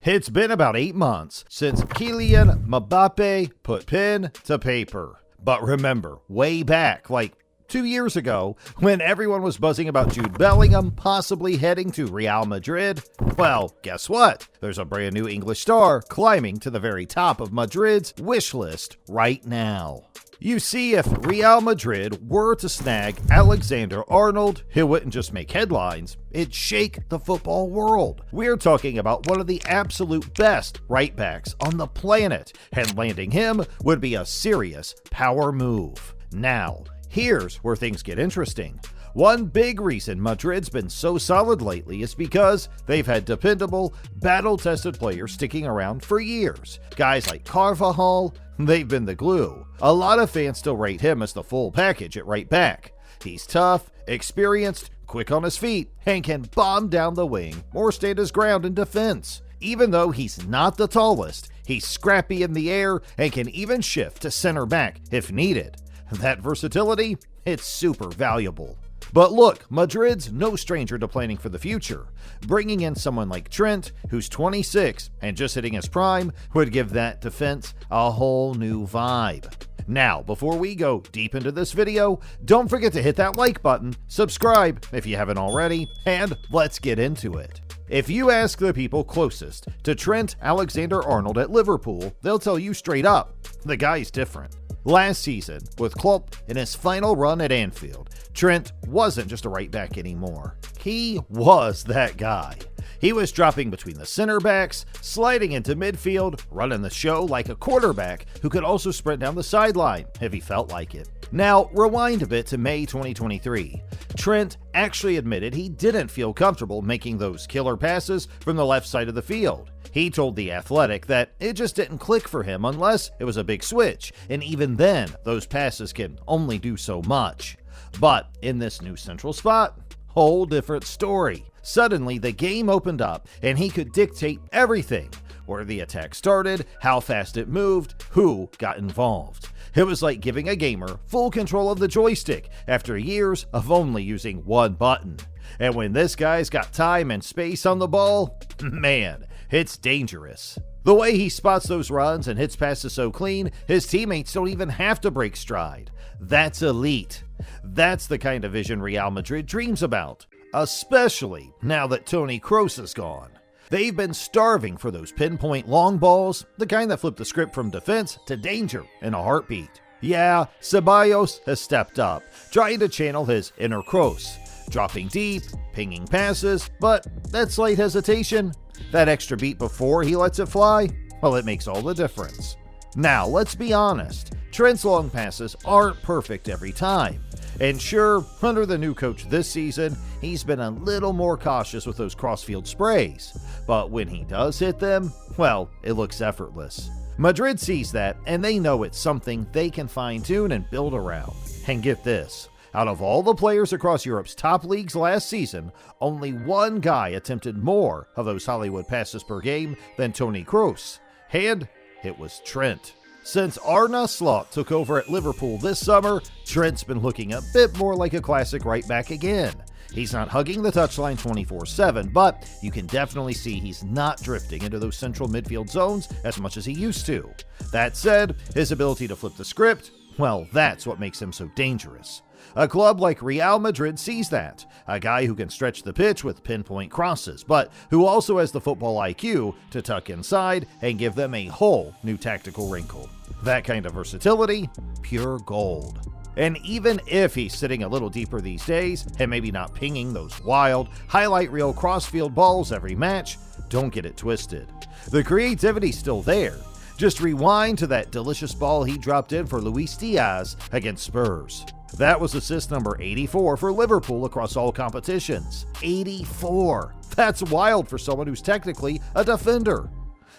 It's been about 8 months since Kylian Mbappe put pen to paper. But remember, way back, like 2 years ago, when everyone was buzzing about Jude Bellingham possibly heading to Real Madrid, well, guess what? There's a brand new English star climbing to the very top of Madrid's wish list right now. You see, if Real Madrid were to snag Alexander-Arnold, it wouldn't just make headlines, it'd shake the football world. We're talking about one of the absolute best right backs on the planet, and landing him would be a serious power move. Now, here's where things get interesting. One big reason Madrid's been so solid lately is because they've had dependable, battle-tested players sticking around for years. Guys like Carvajal, they've been the glue. A lot of fans still rate him as the full package at right back. He's tough, experienced, quick on his feet, and can bomb down the wing or stand his ground in defense. Even though he's not the tallest, he's scrappy in the air and can even shift to center back if needed. That versatility, it's super valuable. But look, Madrid's no stranger to planning for the future. Bringing in someone like Trent, who's 26 and just hitting his prime, would give that defense a whole new vibe. Now, before we go deep into this video, don't forget to hit that like button, subscribe if you haven't already, and let's get into it. If you ask the people closest to Trent Alexander-Arnold at Liverpool, they'll tell you straight up, the guy's different. Last season, with Klopp in his final run at Anfield, Trent wasn't just a right back anymore. He was that guy. He was dropping between the center backs, sliding into midfield, running the show like a quarterback who could also sprint down the sideline if he felt like it. Now, rewind a bit to May 2023. Trent actually admitted he didn't feel comfortable making those killer passes from the left side of the field. He told The Athletic that it just didn't click for him unless it was a big switch, and even then, those passes can only do so much. But in this new central spot, whole different story. Suddenly, the game opened up, and he could dictate everything. Where the attack started, how fast it moved, who got involved. It was like giving a gamer full control of the joystick after years of only using one button. And when this guy's got time and space on the ball, man, it's dangerous. The way he spots those runs and hits passes so clean, his teammates don't even have to break stride. That's elite. That's the kind of vision Real Madrid dreams about, especially now that Toni Kroos is gone. They've been starving for those pinpoint long balls, the kind that flip the script from defense to danger in a heartbeat. Yeah, Ceballos has stepped up, trying to channel his inner Kroos, dropping deep, pinging passes, but that slight hesitation, that extra beat before he lets it fly, well, it makes all the difference. Now, let's be honest, Trent's long passes aren't perfect every time. And sure, under the new coach this season, he's been a little more cautious with those crossfield sprays. But when he does hit them, well, it looks effortless. Madrid sees that, and they know it's something they can fine-tune and build around. And get this, out of all the players across Europe's top leagues last season, only one guy attempted more of those Hollywood passes per game than Toni Kroos, and it was Trent. Since Arne Slot took over at Liverpool this summer, Trent's been looking a bit more like a classic right back again. He's not hugging the touchline 24/7, but you can definitely see he's not drifting into those central midfield zones as much as he used to. That said, his ability to flip the script, well, that's what makes him so dangerous. A club like Real Madrid sees that. A guy who can stretch the pitch with pinpoint crosses, but who also has the football IQ to tuck inside and give them a whole new tactical wrinkle. That kind of versatility, pure gold. And even if he's sitting a little deeper these days, and maybe not pinging those wild, highlight reel crossfield balls every match, don't get it twisted. The creativity's still there. Just rewind to that delicious ball he dropped in for Luis Diaz against Spurs. That was assist number 84 for Liverpool across all competitions. 84! That's wild for someone who's technically a defender.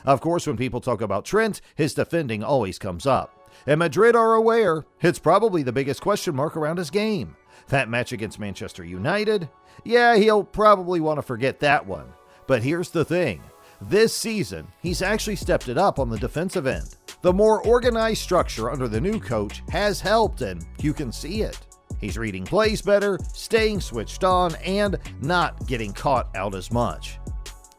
Of course, when people talk about Trent, his defending always comes up. And Madrid are aware it's probably the biggest question mark around his game. That match against Manchester United? Yeah, he'll probably want to forget that one. But here's the thing. This season, he's actually stepped it up on the defensive end. The more organized structure under the new coach has helped, and you can see it. He's reading plays better, staying switched on, and not getting caught out as much.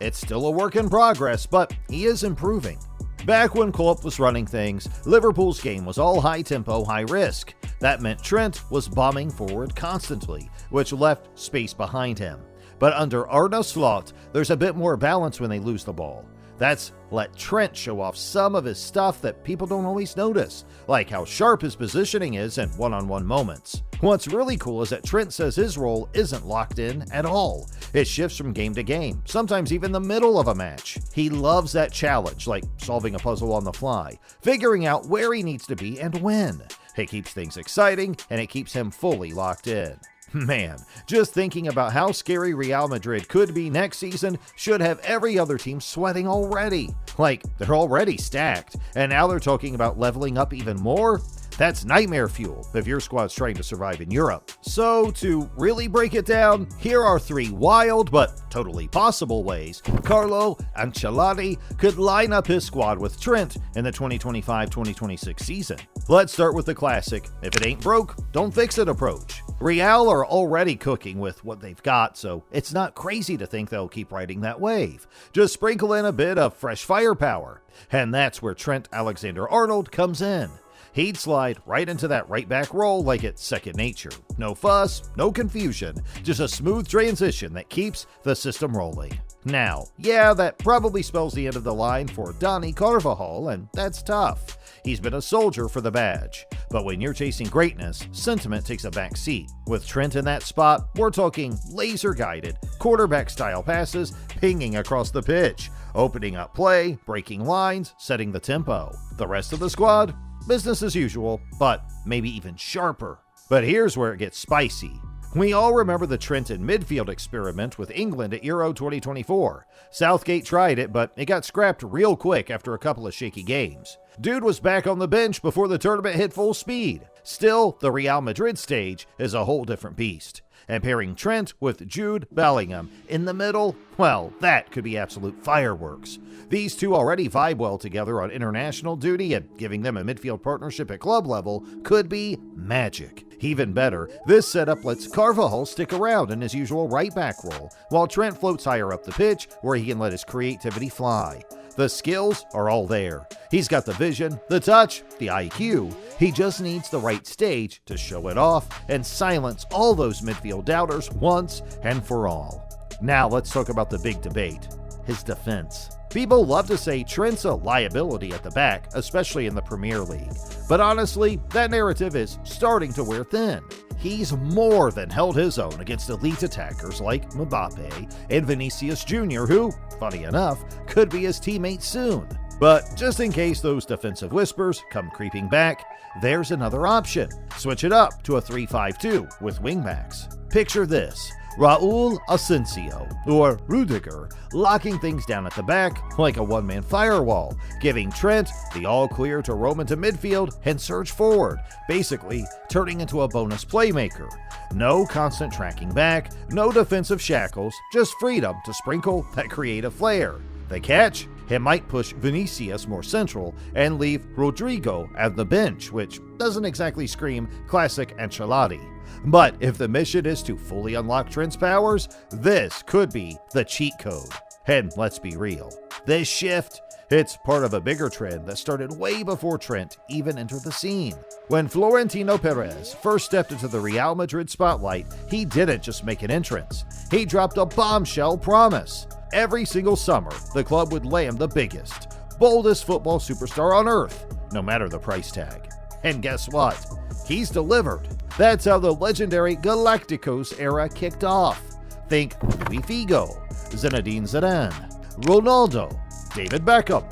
It's still a work in progress, but he is improving. Back when Klopp was running things, Liverpool's game was all high tempo, high risk. That meant Trent was bombing forward constantly, which left space behind him. But under Arne Slot, there's a bit more balance when they lose the ball. That's let Trent show off some of his stuff that people don't always notice, like how sharp his positioning is in one-on-one moments. What's really cool is that Trent says his role isn't locked in at all. It shifts from game to game, sometimes even the middle of a match. He loves that challenge, like solving a puzzle on the fly, figuring out where he needs to be and when. It keeps things exciting, and it keeps him fully locked in. Man, just thinking about how scary Real Madrid could be next season should have every other team sweating already. Like, they're already stacked, and now they're talking about leveling up even more? That's nightmare fuel if your squad's trying to survive in Europe. So, to really break it down, here are 3 wild but totally possible ways Carlo Ancelotti could line up his squad with Trent in the 2025-2026 season. Let's start with the classic, if it ain't broke, don't fix it approach. Real are already cooking with what they've got, so it's not crazy to think they'll keep riding that wave. Just sprinkle in a bit of fresh firepower, and that's where Trent Alexander-Arnold comes in. He'd slide right into that right back role like it's second nature. No fuss, no confusion, just a smooth transition that keeps the system rolling. Now, yeah, that probably spells the end of the line for Dani Carvajal, and that's tough. He's been a soldier for the badge. But when you're chasing greatness, sentiment takes a back seat. With Trent in that spot, we're talking laser-guided, quarterback-style passes pinging across the pitch, opening up play, breaking lines, setting the tempo. The rest of the squad? Business as usual, but maybe even sharper. But here's where it gets spicy. We all remember the Trent in midfield experiment with England at Euro 2024. Southgate tried it, but it got scrapped real quick after a couple of shaky games. Dude was back on the bench before the tournament hit full speed. Still, the Real Madrid stage is a whole different beast. And pairing Trent with Jude Bellingham in the middle, well, that could be absolute fireworks. These two already vibe well together on international duty, and giving them a midfield partnership at club level could be magic. Even better, this setup lets Carvajal stick around in his usual right-back role, while Trent floats higher up the pitch where he can let his creativity fly. The skills are all there. He's got the vision, the touch, the IQ. He just needs the right stage to show it off and silence all those midfield doubters once and for all. Now let's talk about the big debate, his defense. People love to say Trent's a liability at the back, especially in the Premier League. But honestly, that narrative is starting to wear thin. He's more than held his own against elite attackers like Mbappe and Vinicius Jr., who, funny enough, could be his teammate soon. But just in case those defensive whispers come creeping back, there's another option. Switch it up to a 3-5-2 with wingbacks. Picture this. Raul Asensio, or Rudiger, locking things down at the back like a one-man firewall, giving Trent the all-clear to roam into midfield and surge forward, basically turning into a bonus playmaker. No constant tracking back, no defensive shackles, just freedom to sprinkle that creative flair. The catch? It might push Vinicius more central and leave Rodrigo at the bench, which doesn't exactly scream classic Ancelotti. But if the mission is to fully unlock Trent's powers, this could be the cheat code. And let's be real, this shift, it's part of a bigger trend that started way before Trent even entered the scene. When Florentino Perez first stepped into the Real Madrid spotlight, he didn't just make an entrance. He dropped a bombshell promise. Every single summer, the club would lay him the biggest, boldest football superstar on earth, no matter the price tag. And guess what? He's delivered. That's how the legendary Galacticos era kicked off. Think Luis Figo, Zinedine Zidane, Ronaldo, David Beckham,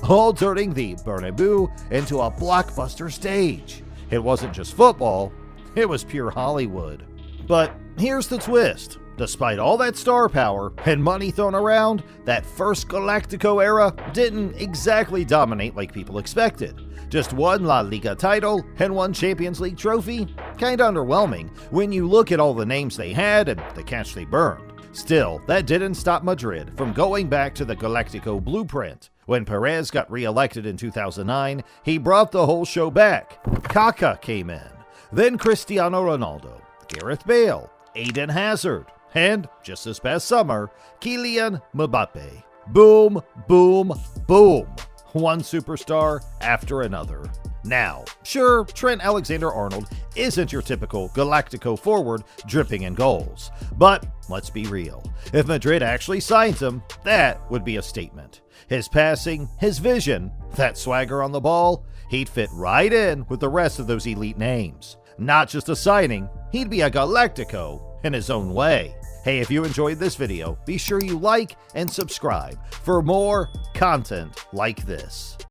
all turning the Bernabeu into a blockbuster stage. It wasn't just football, it was pure Hollywood. But here's the twist. Despite all that star power and money thrown around, that first Galactico era didn't exactly dominate like people expected. Just one La Liga title and one Champions League trophy? Kinda underwhelming when you look at all the names they had and the cash they burned. Still, that didn't stop Madrid from going back to the Galactico blueprint. When Perez got re-elected in 2009, he brought the whole show back. Kaká came in, then Cristiano Ronaldo, Gareth Bale, Eden Hazard, And just this past summer, Kylian Mbappe. Boom, boom, boom. One superstar after another. Now, sure, Trent Alexander-Arnold isn't your typical Galactico forward dripping in goals. But let's be real. If Madrid actually signs him, that would be a statement. His passing, his vision, that swagger on the ball, he'd fit right in with the rest of those elite names. Not just a signing, he'd be a Galactico in his own way. Hey, if you enjoyed this video, be sure you like and subscribe for more content like this.